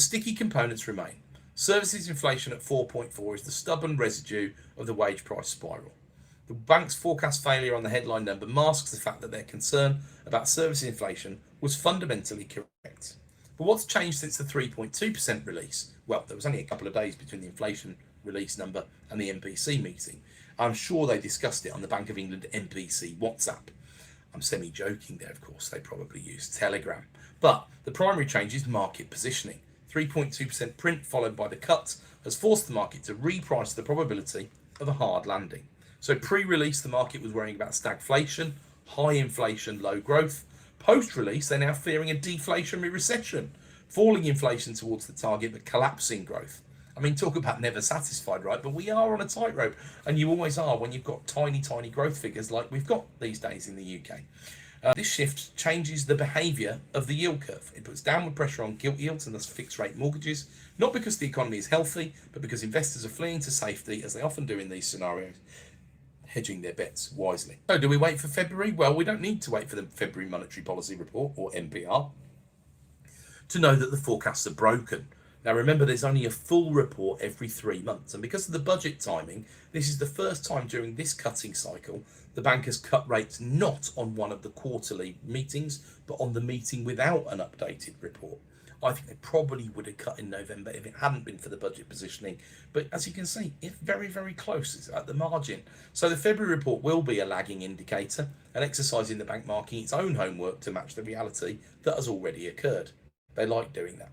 sticky components remain. Services inflation at 4.4 is the stubborn residue of the wage price spiral. The bank's forecast failure on the headline number masks the fact that their concern about services inflation was fundamentally correct. But what's changed since the 3.2% release? Well, there was only a couple of days between the inflation release number and the MPC meeting. I'm sure they discussed it on the Bank of England MPC WhatsApp. I'm semi-joking there, of course, they probably used Telegram. But the primary change is market positioning. 3.2% print followed by the cut has forced the market to reprice the probability of a hard landing. So pre-release, the market was worrying about stagflation, high inflation, low growth. Post-release, they're now fearing a deflationary recession, falling inflation towards the target, but collapsing growth. I mean, talk about never satisfied, right? But we are on a tightrope, and you always are when you've got tiny, tiny growth figures like we've got these days in the UK. This shift changes the behaviour of the yield curve. It puts downward pressure on gilt yields and thus fixed rate mortgages, not because the economy is healthy, but because investors are fleeing to safety, as they often do in these scenarios, hedging their bets wisely. So do we wait for February? Well, we don't need to wait for the February Monetary Policy Report, or MPR, to know that the forecasts are broken. Now remember, there's only a full report every 3 months, and because of the budget timing, this is the first time during this cutting cycle the bank has cut rates not on one of the quarterly meetings, but on the meeting without an updated report. I think they probably would have cut in November if it hadn't been for the budget positioning. But as you can see, it's very, very close. It's at the margin. So the February report will be a lagging indicator, an exercise in the bank marking its own homework to match the reality that has already occurred. They like doing that.